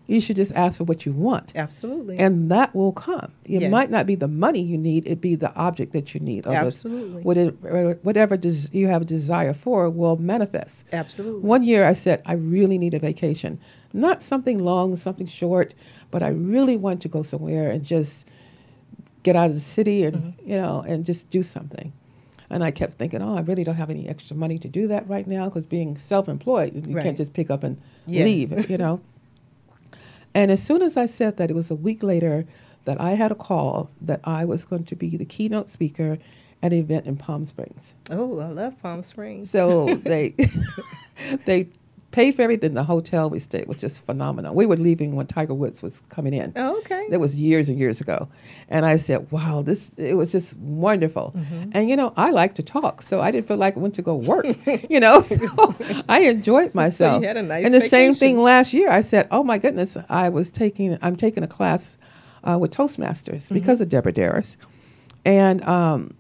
You should just ask for what you want. Absolutely. And that will come. It Yes. might not be the money you need. It be the object that you need. Or Absolutely. whatever you have a desire for will manifest. Absolutely. One year I said, I really need a vacation. Not something long, something short, but I really want to go somewhere and just get out of the city and, you know, and just do something. And I kept thinking, oh, I really don't have any extra money to do that right now, because being self-employed, you can't just pick up and leave, you know. And as soon as I said that, it was a week later that I had a call that I was going to be the keynote speaker at an event in Palm Springs. Oh, I love Palm Springs. So they paid for everything. The hotel we stayed was just phenomenal. We were leaving when Tiger Woods was coming in. Oh, okay. That was years and years ago. And I said, wow, it was just wonderful. And, you know, I like to talk, so I didn't feel like I went to go work, you know. So I enjoyed myself. So you had a nice and the vacation. same thing last year. I said, oh, my goodness, I'm taking a class with Toastmasters because of Deborah Darris. And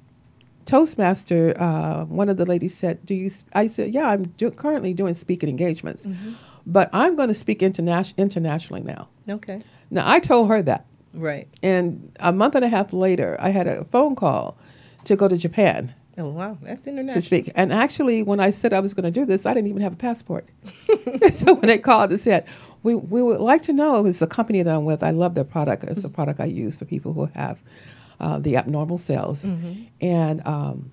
Toastmaster, one of the ladies said, I said, yeah, I'm currently doing speaking engagements, but I'm going to speak internationally now. Okay. Now, I told her that. Right. And a month and a half later, I had a phone call to go to Japan Oh, wow. That's international. to speak. And actually, when I said I was going to do this, I didn't even have a passport. So when they called and said, we would like to know, it's a company that I'm with, I love their product. It's a product I use for people who have the abnormal cells. And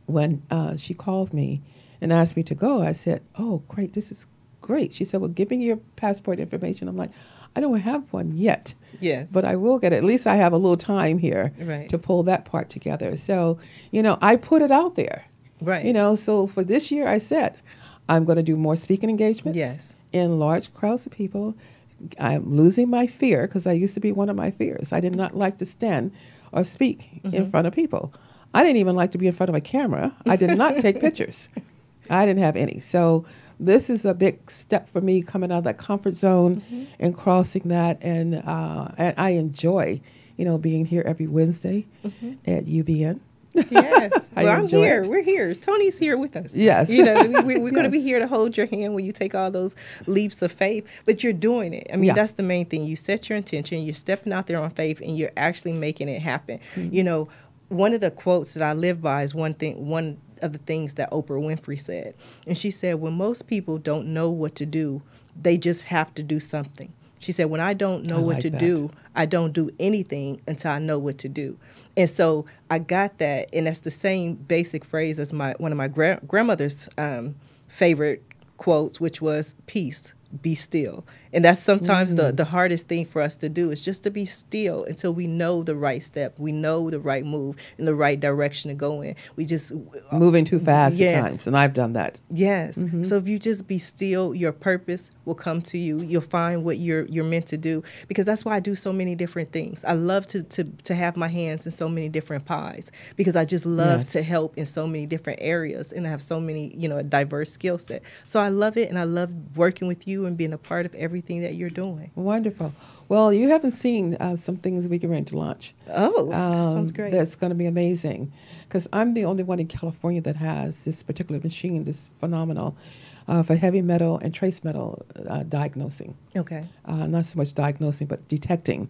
when she called me and asked me to go, I said, oh, great, this is great. She said, well, give me your passport information. I'm like, I don't have one yet. Yes. But I will get it. At least I have a little time here to pull that part together. So, you know, I put it out there. Right. You know, so for this year, I said, I'm going to do more speaking engagements. Yes. In large crowds of people. I'm losing my fear, because I used to be one of my fears. I did not like to stand or speak in front of people. I didn't even like to be in front of a camera. I did not take pictures. I didn't have any. So this is a big step for me, coming out of that comfort zone and crossing that. And I enjoy, you know, being here every Wednesday at UBN. Yes. Well, I'm here. It. We're here. Tony's here with us. Yes. You know, we're going to be here to hold your hand when you take all those leaps of faith. But you're doing it. I mean, that's the main thing. You set your intention. You're stepping out there on faith, and you're actually making it happen. You know, one of the quotes that I live by is one of the things that Oprah Winfrey said. And she said, when most people don't know what to do, they just have to do something. She said, when I don't know what to do, I don't do anything until I know what to do. And so I got that, and that's the same basic phrase as one of my grandmother's favorite quotes, which was, peace, be still. And that's sometimes the hardest thing for us to do, is just to be still until we know the right step, we know the right move, and the right direction to go in. We just moving too fast at times, and I've done that. Yes. So if you just be still, your purpose will come to you. You'll find what you're meant to do, because that's why I do so many different things. I love to have my hands in so many different pies, because I just love to help in so many different areas, and I have so many, you know, a diverse skill set. So I love it, and I love working with you and being a part of everything that you're doing. Wonderful. Well, you haven't seen some things we can ready to launch. Oh, that sounds great. That's going to be amazing, because I'm the only one in California that has this particular machine, this phenomenal, for heavy metal and trace metal diagnosing. Okay. Not so much diagnosing, but detecting.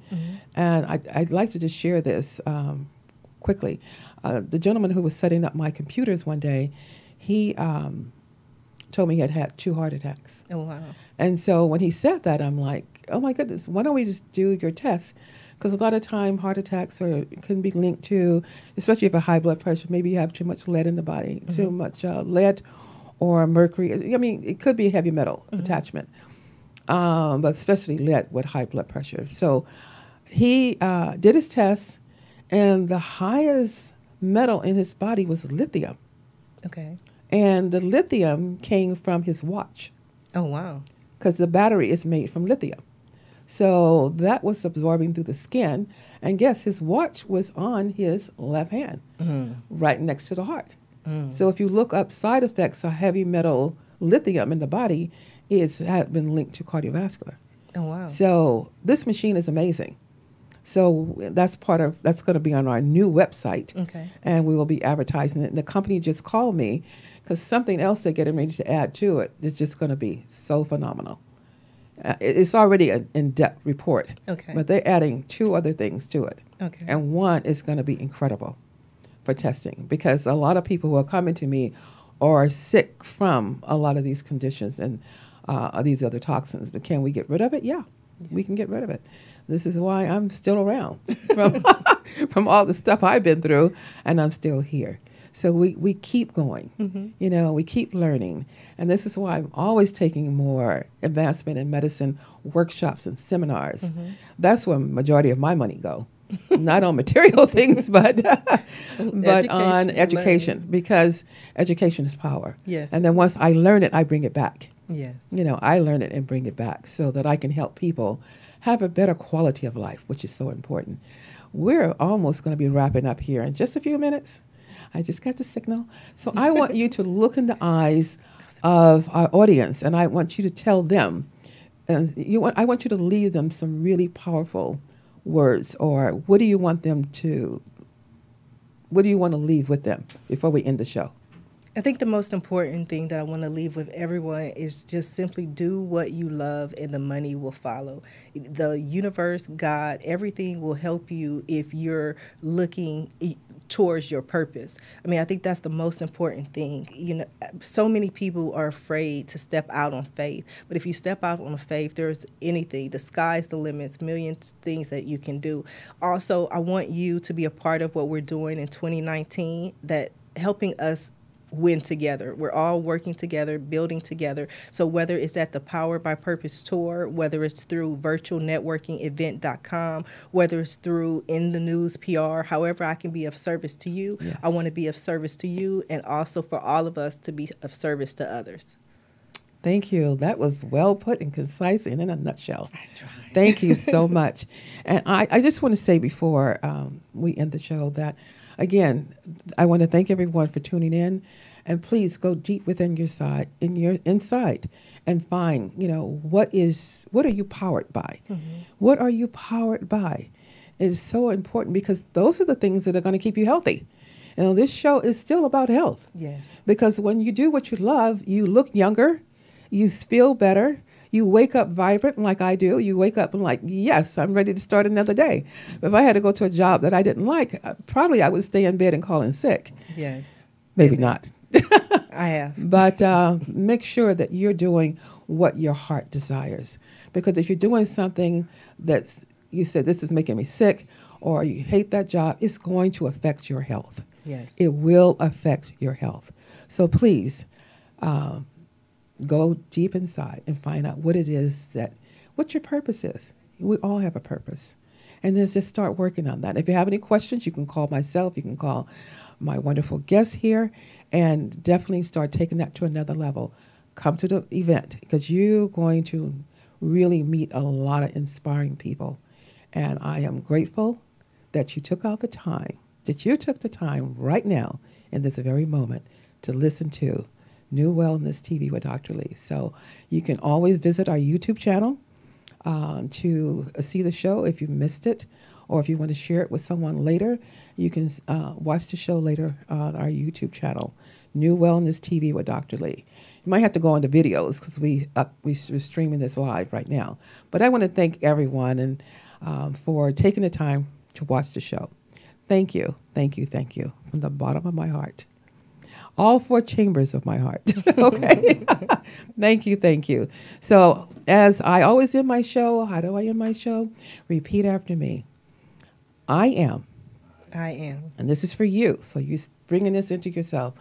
And I'd like to just share this quickly. The gentleman who was setting up my computers one day, he told me he had 2 heart attacks. Oh, wow. And so when he said that, I'm like, oh, my goodness, why don't we just do your tests? Because a lot of time heart attacks can be linked to, especially if you have high blood pressure, maybe you have too much lead in the body, too much lead or mercury. I mean, it could be a heavy metal attachment, but especially lead with high blood pressure. So he did his tests, and the highest metal in his body was lithium. Okay. And the lithium came from his watch. Oh, wow. Because the battery is made from lithium. So that was absorbing through the skin. And guess his watch was on his left hand, right next to the heart. So if you look up side effects of heavy metal lithium in the body, it's had been linked to cardiovascular. Oh, wow. So this machine is amazing. So that's going to be on our new website. Okay. And we will be advertising it. And the company just called me because something else they're getting ready to add to it is just going to be so phenomenal. It's already an in-depth report. Okay. But they're adding 2 other things to it. Okay. And one is going to be incredible for testing, because a lot of people who are coming to me are sick from a lot of these conditions and these other toxins. But can we get rid of it? Yeah, we can get rid of it. This is why I'm still around from all the stuff I've been through, and I'm still here. So we keep going, we keep learning. And this is why I'm always taking more advancement in medicine workshops and seminars. That's where majority of my money go. Not on material things, but on education, because education is power. Yes. And then once I learn it, I bring it back. Yes. I learn it and bring it back so that I can help people have a better quality of life, which is so important. We're almost going to be wrapping up here in just a few minutes. I just got the signal. So I want you to look in the eyes of our audience, and I want you to tell them, and I want you to leave them some really powerful words, or what do you want to leave with them before we end the show? I think the most important thing that I want to leave with everyone is just simply do what you love and the money will follow. The universe, God, everything will help you if you're looking towards your purpose. I mean, I think that's the most important thing. So many people are afraid to step out on faith, but if you step out on faith, there's anything. The sky's the limits, millions of things that you can do. Also, I want you to be a part of what we're doing in 2019, that helping us win together. We're all working together, building together. So whether it's at the Powered by Purpose tour, whether it's through virtualnetworkingevent.com, whether it's through In the News PR, however I can be of service to you, yes. I want to be of service to you, and also for all of us to be of service to others. Thank you. That was well put and concise and in a nutshell. Thank you so much. And I just want to say before we end the show that, again, I want to thank everyone for tuning in, and please go deep within your inside and find, what are you powered by? What are you powered by? It is so important, because those are the things that are going to keep you healthy. This show is still about health. Yes. Because when you do what you love, you look younger, you feel better. You wake up vibrant like I do. You wake up and like, yes, I'm ready to start another day. But if I had to go to a job that I didn't like, probably I would stay in bed and call in sick. Yes. Maybe not. I have. But make sure that you're doing what your heart desires. Because if you're doing something you said, this is making me sick, or you hate that job, it's going to affect your health. Yes. It will affect your health. So please, go deep inside and find out what your purpose is. We all have a purpose. And then just start working on that. If you have any questions, you can call myself, you can call my wonderful guests here, and definitely start taking that to another level. Come to the event, because you're going to really meet a lot of inspiring people. And I am grateful that you took the time right now in this very moment to listen to New Wellness TV with Dr. Lee. So you can always visit our YouTube channel to see the show if you missed it, or if you want to share it with someone later, you can watch the show later on our YouTube channel, New Wellness TV with Dr. Lee. You might have to go into videos because we're streaming this live right now. But I want to thank everyone and for taking the time to watch the show. Thank you, thank you, thank you from the bottom of my heart. All 4 chambers of my heart. Okay. Thank you, thank you. So as I always end my show, how do I end my show? Repeat after me. I am. I am. And this is for you. So you're bringing this into yourself.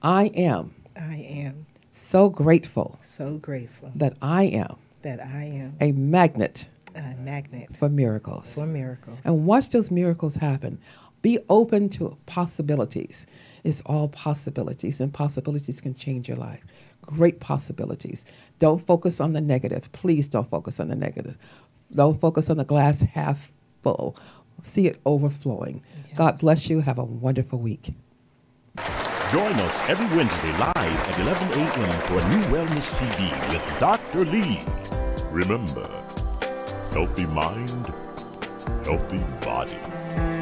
I am. I am. So grateful. So grateful. That I am. That I am. A magnet. A magnet. For miracles. For miracles. And watch those miracles happen. Be open to possibilities. It's all possibilities, and possibilities can change your life. Great possibilities. Don't focus on the negative. Please don't focus on the negative. Don't focus on the glass half full. See it overflowing. Yes. God bless you. Have a wonderful week. Join us every Wednesday live at 11 a.m. for New Wellness TV with Dr. Lee. Remember, healthy mind, healthy body.